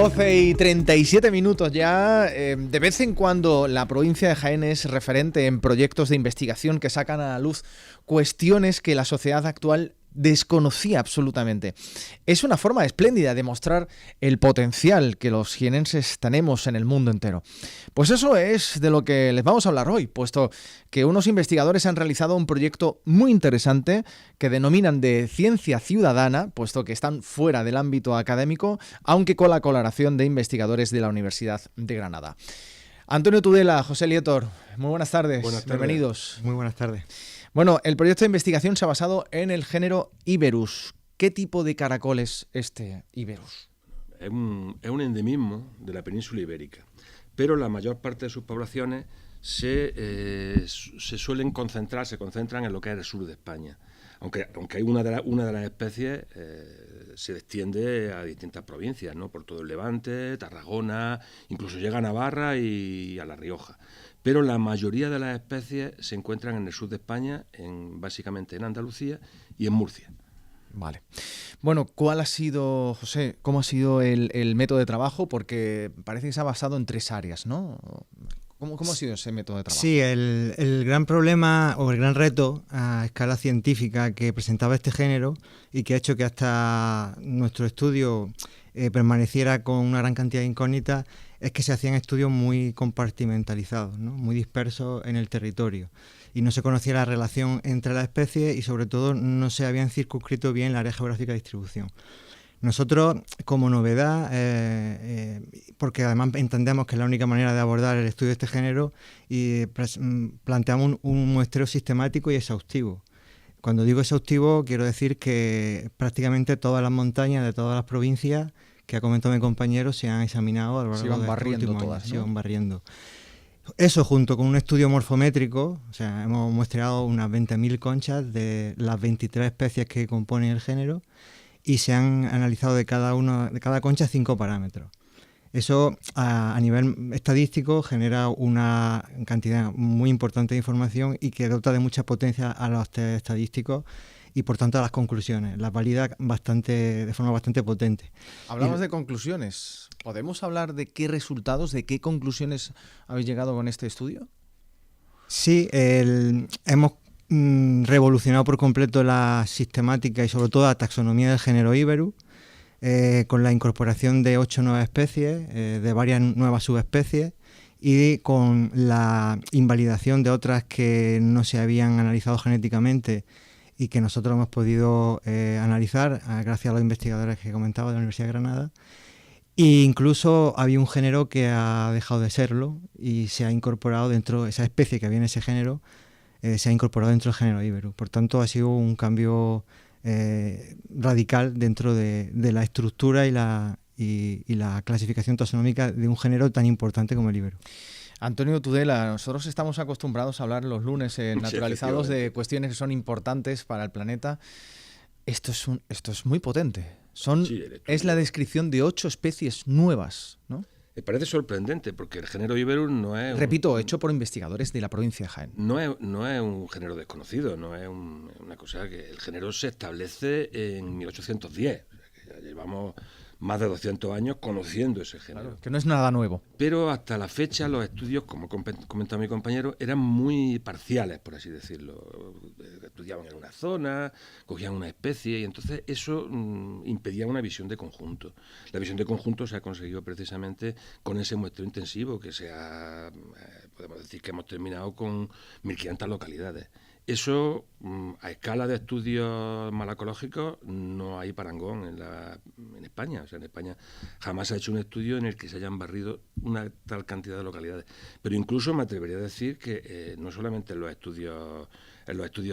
12:37 ya. De vez en cuando la provincia de Jaén es referente en proyectos de investigación que sacan a la luz cuestiones que la sociedad actual desconocía absolutamente. Es una forma espléndida de mostrar el potencial que los jienenses tenemos en el mundo entero. Pues eso es de lo que les vamos a hablar hoy, puesto que unos investigadores han realizado un proyecto muy interesante que denominan de ciencia ciudadana, puesto que están fuera del ámbito académico, aunque con la colaboración de investigadores de la Universidad de Granada. Antonio Tudela, José Lietor, muy buenas tardes. Buenas tardes. Bienvenidos. Muy buenas tardes. Bueno, el proyecto de investigación se ha basado en el género Iberus. ¿Qué tipo de caracol es este Iberus? Es un endemismo de la península ibérica, pero la mayor parte de sus poblaciones se concentran en lo que es el sur de España. Aunque hay una de las especies se extiende a distintas provincias, ¿no? Por todo el Levante, Tarragona, incluso llega a Navarra y a La Rioja. Pero la mayoría de las especies se encuentran en el sur de España, básicamente en Andalucía y en Murcia. Vale. Bueno, ¿cuál ha sido, José, cómo ha sido el método de trabajo? Porque parece que se ha basado en 3 áreas, ¿no? ¿Cómo ha sido ese método de trabajo? Sí, el gran problema o el gran reto a escala científica que presentaba este género y que ha hecho que hasta nuestro estudio permaneciera con una gran cantidad de incógnitas es que se hacían estudios muy compartimentalizados, ¿no? Muy dispersos en el territorio. Y no se conocía la relación entre las especies y sobre todo no se habían circunscrito bien la área geográfica de distribución. Nosotros, como novedad, porque además entendemos que es la única manera de abordar el estudio de este género, planteamos un muestreo sistemático y exhaustivo. Cuando digo exhaustivo, quiero decir que prácticamente todas las montañas de todas las provincias que ha comentado mi compañero se han examinado a lo largo de estos últimos años. Se iban barriendo. Eso junto con un estudio morfométrico, o sea, hemos muestreado unas 20.000 conchas de las 23 especies que componen el género y se han analizado de cada concha 5 parámetros. Eso a nivel estadístico genera una cantidad muy importante de información y que dota de mucha potencia a los test estadísticos y por tanto a las conclusiones, las valida de forma bastante potente. Hablamos de conclusiones. ¿Podemos hablar de qué resultados, de qué conclusiones habéis llegado con este estudio? Sí, hemos revolucionado por completo la sistemática y sobre todo la taxonomía del género Iberus, con la incorporación de 8 nuevas especies, de varias nuevas subespecies y con la invalidación de otras que no se habían analizado genéticamente y que nosotros hemos podido analizar gracias a los investigadores que comentaba de la Universidad de Granada. E incluso había un género que ha dejado de serlo y se ha incorporado dentro, esa especie que había en ese género, se ha incorporado dentro del género Iberus. Por tanto, ha sido un cambio radical dentro de la estructura y la clasificación taxonómica de un género tan importante como el Iberus. Antonio Tudela, nosotros estamos acostumbrados a hablar los lunes en Naturalizados de cuestiones que son importantes para el planeta. Esto es muy potente. Es la descripción de 8 especies nuevas, ¿no? Me parece sorprendente porque el género Iberus no es... Repito, hecho por investigadores de la provincia de Jaén. No es un género desconocido, no es una cosa que... El género se establece en 1810. O sea, que ya llevamos más de 200 años conociendo ese género. Claro, que no es nada nuevo. Pero hasta la fecha los estudios, como comentaba mi compañero, eran muy parciales, por así decirlo. Estudiaban en una zona, cogían una especie y entonces eso impedía una visión de conjunto. La visión de conjunto se ha conseguido precisamente con ese muestreo intensivo que podemos decir que hemos terminado con 1.500 localidades. Eso, a escala de estudios malacológicos, no hay parangón en España. O sea, en España jamás se ha hecho un estudio en el que se hayan barrido una tal cantidad de localidades. Pero incluso me atrevería a decir que no solamente en los estudios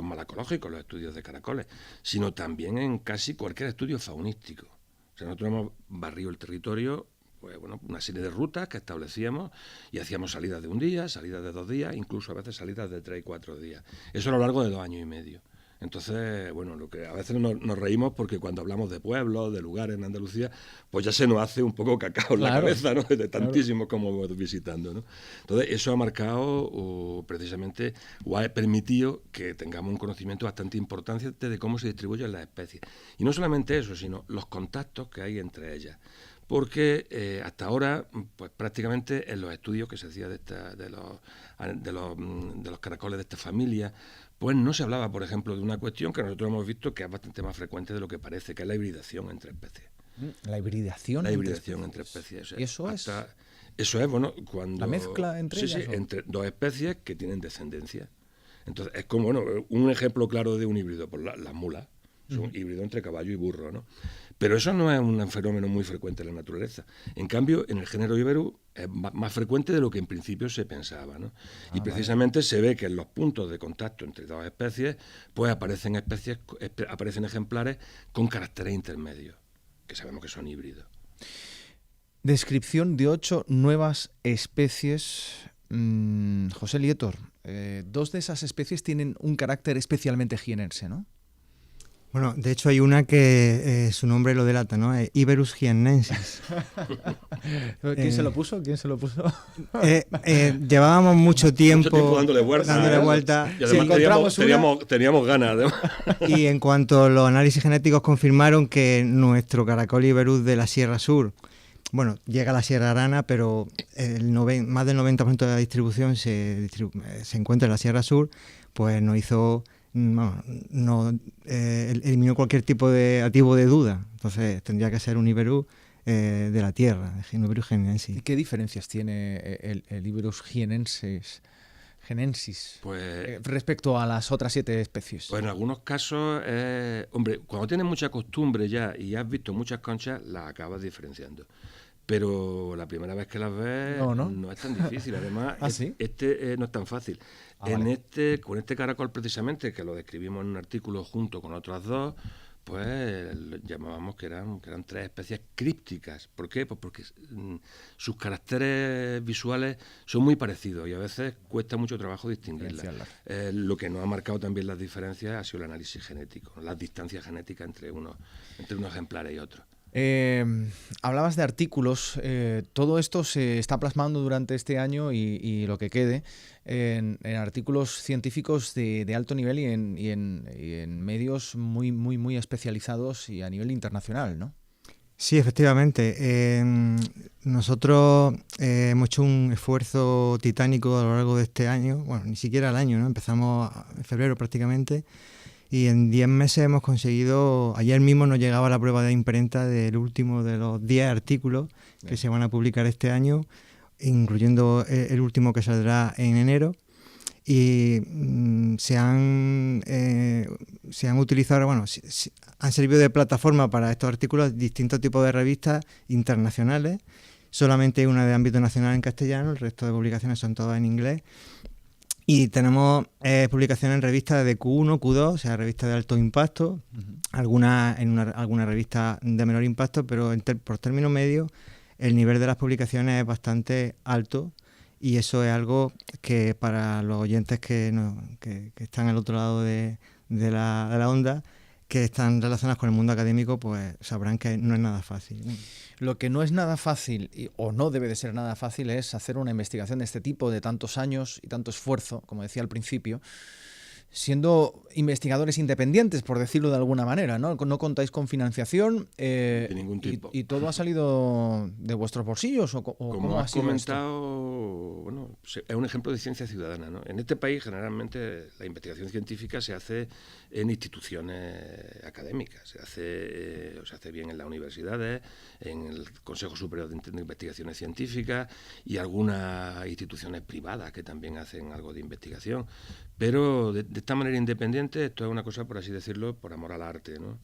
malacológicos, los estudios de caracoles, sino también en casi cualquier estudio faunístico. O sea, nosotros hemos barrido el territorio, pues bueno, una serie de rutas que establecíamos y hacíamos salidas de un día, salidas de 2 días, incluso a veces salidas de 3 y 4 días. Eso a lo largo de 2 años y medio. Entonces, bueno, lo que a veces nos reímos porque cuando hablamos de pueblos, de lugares en Andalucía, pues ya se nos hace un poco cacao en la cabeza, ¿no? De tantísimos como vamos visitando, ¿no? Entonces, eso ha marcado precisamente, o ha permitido que tengamos un conocimiento bastante importante de cómo se distribuyen las especies. Y no solamente eso, sino los contactos que hay entre ellas. porque hasta ahora, pues prácticamente en los estudios que se hacía de los caracoles de esta familia, pues no se hablaba, por ejemplo, de una cuestión que nosotros hemos visto que es bastante más frecuente de lo que parece, que es la hibridación entre especies. La hibridación. La hibridación entre especies. O sea, ¿Y eso es? Eso es, bueno, cuando... ¿La mezcla entre ellas? Sí, entre dos especies que tienen descendencia. Entonces, es como, bueno, un ejemplo claro de un híbrido, pues las mulas. Es un híbrido entre caballo y burro, ¿no? Pero eso no es un fenómeno muy frecuente en la naturaleza. En cambio, en el género Iberu es más frecuente de lo que en principio se pensaba, ¿no? Y precisamente se ve que en los puntos de contacto entre dos especies, pues aparecen ejemplares con caracteres intermedios, que sabemos que son híbridos. Descripción de 8 nuevas especies. José Lietor, 2 de esas especies tienen un carácter especialmente jienense, ¿no? Bueno, de hecho hay una que su nombre lo delata, ¿no? Iberus jiennensis. ¿Quién se lo puso? Llevábamos mucho tiempo dándole vuelta. Y Y además teníamos ganas. Además. Y en cuanto los análisis genéticos confirmaron que nuestro caracol Iberus de la Sierra Sur, bueno, llega a la Sierra Arana, pero más del 90% de la distribución se encuentra en la Sierra Sur, pues nos hizo... eliminó cualquier tipo de activo de duda. Entonces tendría que ser un Iberus de la tierra, un Iberus jiennensis. ¿Y qué diferencias tiene el Iberus jiennensis respecto a las otras 7 especies? Pues en algunos casos, hombre, cuando tienes mucha costumbre ya y has visto muchas conchas, las acabas diferenciando. Pero la primera vez que las ves no es tan difícil. Además, ¿Sí? No es tan fácil. Vale. Con este caracol precisamente, que lo describimos en un artículo junto con otras 2, pues llamábamos que eran 3 especies crípticas. ¿Por qué? Pues porque sus caracteres visuales son muy parecidos y a veces cuesta mucho trabajo distinguirlas. Lo que nos ha marcado también las diferencias ha sido el análisis genético, las distancias genéticas entre unos ejemplares y otros. Hablabas de artículos, todo esto se está plasmando durante este año y lo que quede en artículos científicos de alto nivel y en medios muy, muy, muy especializados y a nivel internacional, ¿no? Sí, efectivamente. Nosotros hemos hecho un esfuerzo titánico a lo largo de este año, bueno, ni siquiera el año, ¿no? Empezamos en febrero prácticamente. Y en 10 meses hemos conseguido, ayer mismo nos llegaba la prueba de imprenta del último de los 10 artículos que se van a publicar este año, incluyendo el último que saldrá en enero. Y se han utilizado, bueno, han servido de plataforma para estos artículos distintos tipos de revistas internacionales. Solamente una de ámbito nacional en castellano, el resto de publicaciones son todas en inglés. Y tenemos publicaciones en revistas de Q1, Q2, o sea, revistas de alto impacto, alguna revista de menor impacto, pero por término medio el nivel de las publicaciones es bastante alto y eso es algo que para los oyentes que están al otro lado de la onda, que están relacionadas con el mundo académico, pues sabrán que no es nada fácil. Lo que no es nada fácil, o no debe de ser nada fácil, es hacer una investigación de este tipo, de tantos años y tanto esfuerzo, como decía al principio, siendo investigadores independientes, por decirlo de alguna manera, ¿no? No contáis con financiación de ningún tipo. Y todo ha salido de vuestros bolsillos. Como has comentado, bueno, es un ejemplo de ciencia ciudadana, ¿no? En este país generalmente la investigación científica se hace en instituciones académicas, se hace bien en las universidades, en el Consejo Superior de Investigaciones Científicas y algunas instituciones privadas que también hacen algo de investigación. Pero de esta manera independiente, esto es una cosa, por así decirlo, por amor al arte, ¿no?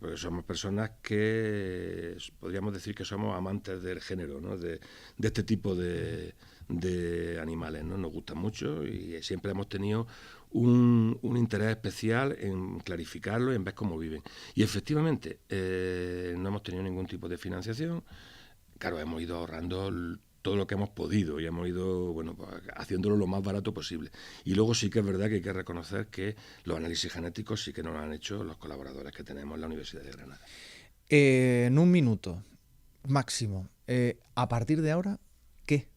Porque somos personas que podríamos decir que somos amantes del género, ¿no? De este tipo de animales, ¿no? Nos gustan mucho y siempre hemos tenido un interés especial en clarificarlo y en ver cómo viven. Y efectivamente, no hemos tenido ningún tipo de financiación. Claro, hemos ido ahorrando todo lo que hemos podido y hemos ido, bueno, pues, haciéndolo lo más barato posible. Y luego sí que es verdad que hay que reconocer que los análisis genéticos sí que nos lo han hecho los colaboradores que tenemos en la Universidad de Granada. En un minuto máximo, a partir de ahora, ¿qué?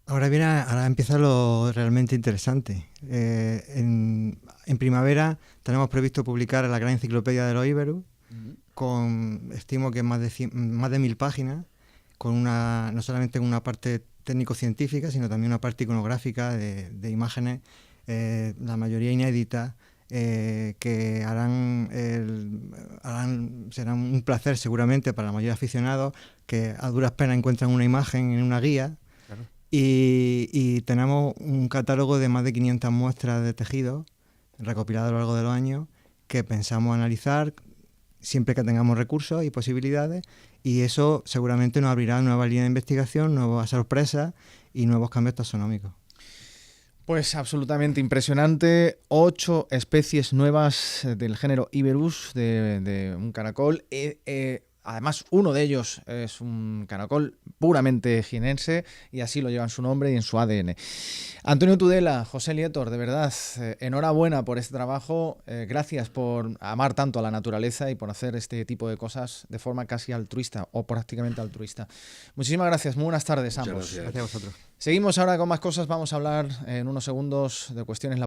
Ahora empieza lo realmente interesante. En primavera tenemos previsto publicar la gran enciclopedia de los Iberus, estimo que más de 1000 páginas, con no solamente una parte técnico-científica, sino también una parte iconográfica de imágenes, la mayoría inéditas, que serán un placer seguramente para la mayoría de aficionados, que a duras penas encuentran una imagen en una guía. Claro. Y tenemos un catálogo de más de 500 muestras de tejido recopiladas a lo largo de los años, que pensamos analizar siempre que tengamos recursos y posibilidades, y eso seguramente nos abrirá nuevas líneas de investigación, nuevas sorpresas y nuevos cambios taxonómicos. Pues absolutamente impresionante. 8 especies nuevas del género Iberus, de un caracol. Además, uno de ellos es un caracol puramente jienense y así lo llevan su nombre y en su ADN. Antonio Tudela, José Lietor, de verdad, enhorabuena por este trabajo. Gracias por amar tanto a la naturaleza y por hacer este tipo de cosas de forma casi altruista o prácticamente altruista. Muchísimas gracias. Muy buenas tardes a ambos. Gracias a vosotros. Seguimos ahora con más cosas. Vamos a hablar en unos segundos de cuestiones